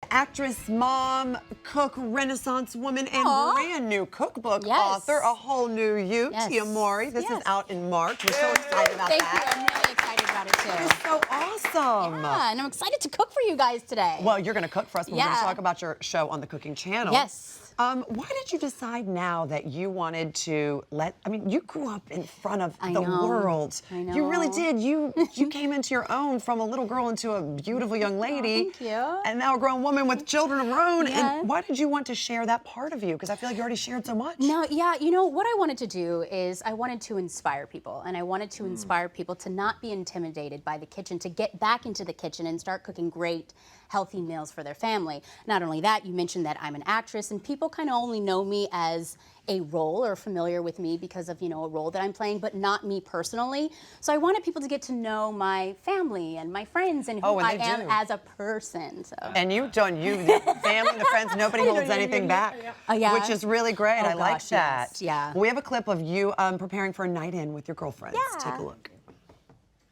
Actress, mom, cook, Renaissance woman, and brand new cookbook author, A Whole New You, ΟTia Mowry. This is out in March. We're so excited about Thank that. you. I'm really excited about it too. It's so awesome. Yeah, and I'm excited to cook for you guys today. Well, you're going to cook for us, but we're going to talk about your show on the Cooking Channel. Yes. Why did you decide now that you wanted to you grew up in front of the world. I know. You really did. You came into your own from a little girl into a beautiful young lady. Thank you. And now a grown woman with children of her own. Yes. And why did you want to share that part of you? Because I feel like you already shared so much. No, yeah, you know, what I wanted to do is I wanted to inspire people, and I wanted to inspire people to not be intimidated by the kitchen, to get back into the kitchen and start cooking great, healthy meals for their family. Not only that, you mentioned that I'm an actress, and people kind of only know me as a role or familiar with me because of, you know, a role that I'm playing, but not me personally. So I wanted people to get to know my family and my friends and who I am as a person. So. And you've done, the family, the friends, nobody holds anything back, which is really great. I like that. Yes, yeah. We have a clip of you preparing for a night in with your girlfriends. Yeah. Take a look.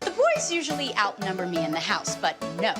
The boys usually outnumber me in the house, but no,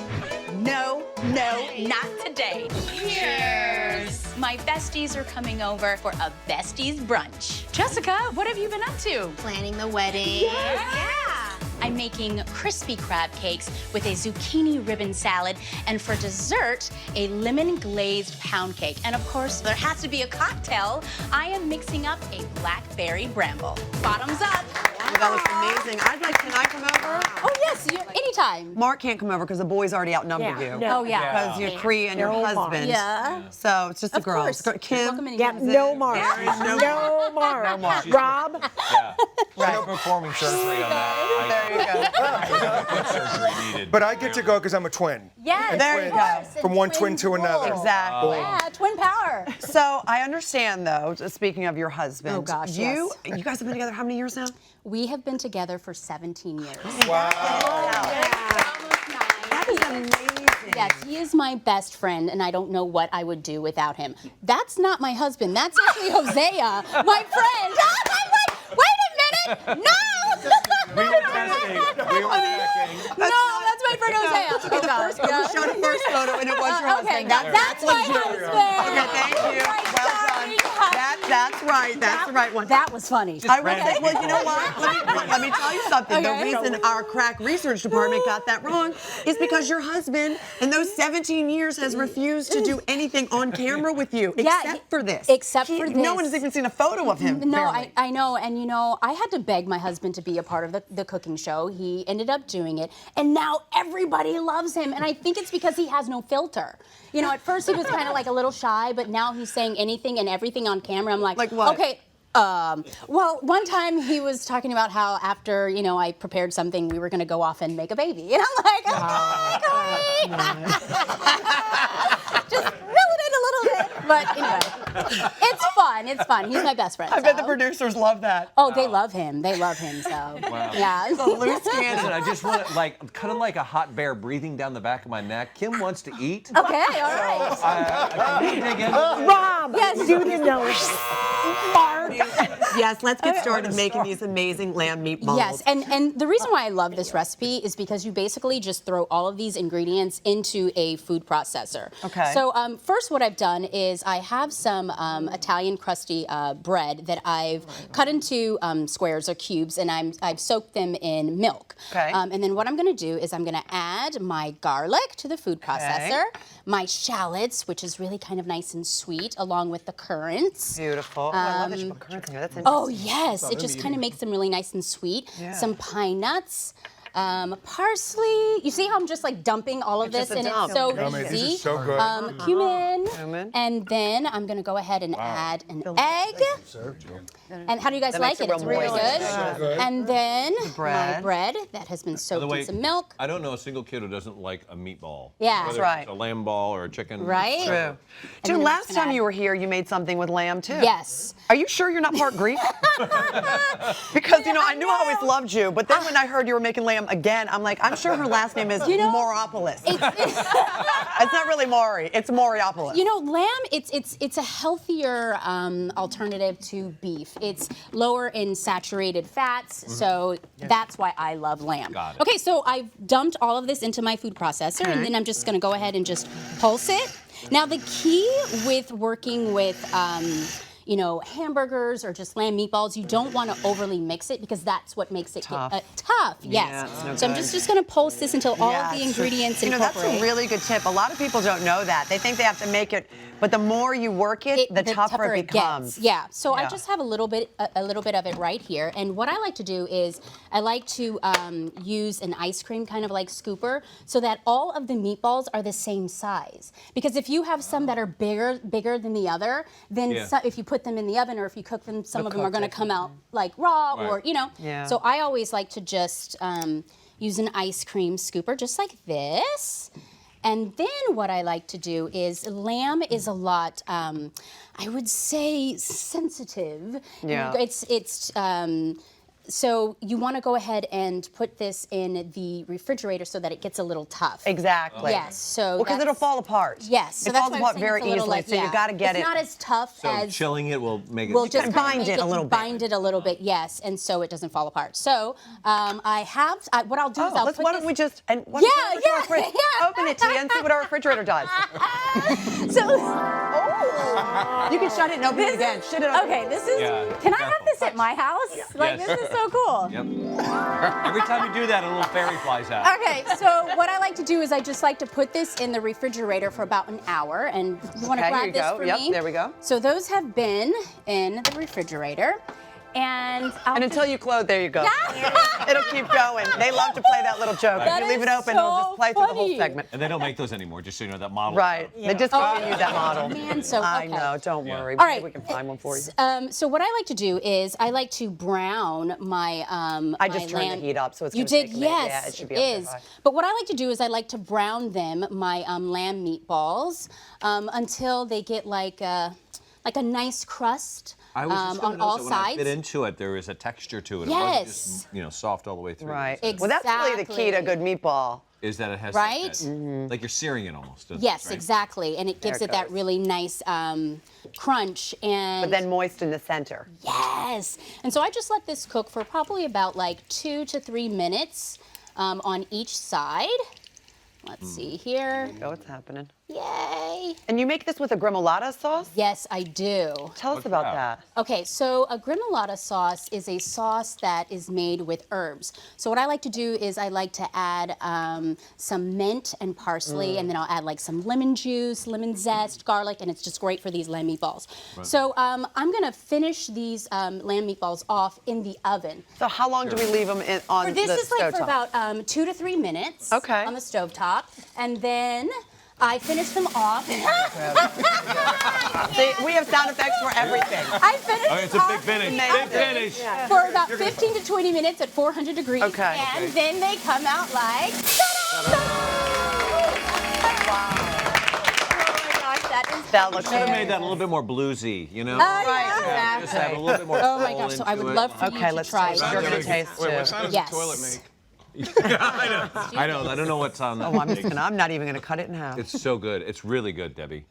not today. Cheers! My besties are coming over for a besties brunch. Jessica, what have you been up to? Planning the wedding. Yeah! I'm making crispy crab cakes with a zucchini ribbon salad, and for dessert, a lemon glazed pound cake. And of course, there has to be a cocktail. I am mixing up a blackberry bramble. Bottoms up. Well, that was amazing. Can I come over? Oh yes, anytime. Mark can't come over because the boys already outnumbered you. Oh yeah. Because you're Cree and your husband. Yeah. So it's just the girls. Course. Kim? No Mark. No Mark. No Mark. Rob? Yeah. Right. No performing surgery on that. There you go. Foot surgery needed. But I get to go because I'm a twin. Yes. There you go. From one twin to another. Exactly. Yeah, twin power. So I understand, though, speaking of your husband, Oh, gosh, you guys have been together how many years now? We have been together for 17 years. Wow. That is amazing. Yes, he is my best friend, and I don't know what I would do without him. That's not my husband. That's actually Hosea, my friend. I'm like, wait a minute. No! We were testing. No, that's my friend Hosea. You showed the first photo, and it was your Okay, husband. that's my husband. Okay, thank you. Well done. That's right. That's the right one. That was funny. I will say, well, you know what? Let me tell you something. The reason our crack research department got that wrong is because your husband, in those 17 years, has refused to do anything on camera with you, except for this. Except for this. No one has even seen a photo of him. No, barely. I know, and you know, I had to beg my husband to be a part of the cooking show. He ended up doing it, and now everybody loves him, and I think it's because he has no filter. You know, at first he was kind of like a little shy, but now he's saying anything and everything on camera. I'm like what? Okay. Well, one time he was talking about how after, you know, I prepared something, we were going to go off and make a baby. And I'm like, just reel it in a little bit. But anyway, it's fun. It's fun. He's my best friend. I bet the producers love that. Oh, they love him. They love him. So, yeah. It's a loose cannon. Listen, I just want to, kind of like a hot bear breathing down the back of my neck. Kim wants to eat. Okay, all right. Can we dig in? Rob! Yes. Do the nose. Mark! Yes, let's get started making these amazing lamb meatballs. Yes, and the reason why I love this recipe is because you basically just throw all of these ingredients into a food processor. Okay. So first what I've done is I have some Italian crusty bread that I've cut into squares or cubes, and I've soaked them in milk. Okay. And then what I'm going to do is I'm going to add my garlic to the food processor, my shallots, which is really kind of nice and sweet, along with the currants. Beautiful. I love that you put currants in there. That's interesting. Oh yes, it just kind of makes them really nice and sweet. Yeah. Some pine nuts, parsley. You see how I'm just like dumping all of this, and it's so Yummy. easy. This is so good. Cumin, and then I'm gonna go ahead and add an egg. And how do you guys like makes it? it It's real really moist. good. And then bread. my bread that has been By the soaked way, in some milk. I don't know a single kid who doesn't like a meatball. Yeah. Whether That's right. It's a lamb ball or a chicken. Right? True. And Dude, then last I'm gonna time add- you were here, you made something with lamb, too. Yes. Are you sure you're not part Greek? Because, you know, I knew I always loved you, but then when I heard you were making lamb lamb again. I'm like, I'm sure her last name is Moropoulos. It's not really Maury. It's Moriopolis. You know, lamb, it's a healthier alternative to beef. It's lower in saturated fats, so that's why I love lamb. Got it. Okay, so I've dumped all of this into my food processor, and then I'm just going to go ahead and just pulse it. Now, the key with working with you know, hamburgers or just lamb meatballs, you don't want to overly mix it because that's what makes it Tough. tough. Yeah, Yes. it's no So I'm good. just going to pulse this until all of the ingredients You know, that's incorporate. a really good tip. A lot of people don't know that. They think they have to make it, but the more you work it, the tougher it becomes. gets. Yeah. So I Yeah. just have a little bit of it right here. And what I like to do is I like to use an ice cream kind of like scooper so that all of the meatballs are the same size. Because if you have some that are bigger than the other, then if you put them in the oven or if you cook them, some of them are going to come out like raw or, you know. Yeah. So I always like to just use an ice cream scooper just like this. And then what I like to do is lamb is a lot, I would say, sensitive. Yeah. So you want to go ahead and put this in the refrigerator so that it gets a little tough. Exactly. Yes. So because it'll fall apart. Yes. So it that's falls why I'm apart saying very it's a little easily. like, So you got to get it's it. not as tough So as. chilling it will make it. We'll just Kind of kinda bind make it a little bit. Bind it a little bit, yes, and so it doesn't fall apart. So what I'll do is I'll put why this. don't we just Yeah. open it, Tia, and see what our refrigerator does. So. You can shut it and open it again. Shut it open. Okay, this is. Yeah, Can I have careful. this at my house? Like Yes. this is so cool. Yep. Every time you do that, a little fairy flies out. Okay, so what I like to do is I just like to put this in the refrigerator for about an hour, and you want to Okay, here grab you this go. for Yep, me. there we go. So those have been in the refrigerator, and And until you close, there you go. It'll keep going. They love to play that little joke. That if you leave is it open, it'll so just play through the whole funny. segment. And they don't make those anymore, just so you know that model. Right. They discontinued that model. Man, so I okay. know. Don't worry. All Maybe right. we can find one for you. So what I like to do is I like to brown my I just my turned lamb. the heat up, so it's You gonna did, take a minute. yes, Yeah, it should be it up there is. high. But what I like to do is I like to brown them my lamb meatballs until they get like a nice crust I was just on gonna all notice that when I sides. bit into it, there is a texture to it. It wasn't Yes. just, soft all the way through. Right. Exactly. Well, that's really the key to a good meatball. Is that it has Right? that, like you're searing it almost. doesn't it, Yes, right? exactly, and it gives There it it that goes. really nice crunch and. But then moist in the center. Yes. And so I just let this cook for probably about like 2 to 3 minutes on each side. Let's see here. Oh, it's happening. Yay. And you make this with a Gremolata sauce? Yes, I do. Tell us about that. Okay, so a Gremolata sauce is a sauce that is made with herbs. So what I like to do is I like to add some mint and parsley, and then I'll add like some lemon juice, lemon zest, garlic, and it's just great for these lamb meatballs. So I'm gonna finish these lamb meatballs off in the oven. So how long do we leave them on the This is like for stovetop? about 2 to 3 minutes Okay. on the stovetop, and then I finish them off. See, we have sound effects for everything. I finish Oh, it's a off big finish. Amazing. Big finish. for about 15 to 20 minutes at 400 degrees. Okay. And then they come out like. Ta-da! Wow. Oh my gosh, that is. That looks Should have good. made that a little bit more bluesy, you know? yeah. Just have a little bit more. Oh my soul gosh, so I into would it. love for you Okay, to let's try taste it. it. You're gonna taste Wait, too. what sound does Yes. the toilet make? I know. I don't know what's on that. Oh, I'm not even gonna cut it in half. It's so good. It's really good, Debbie.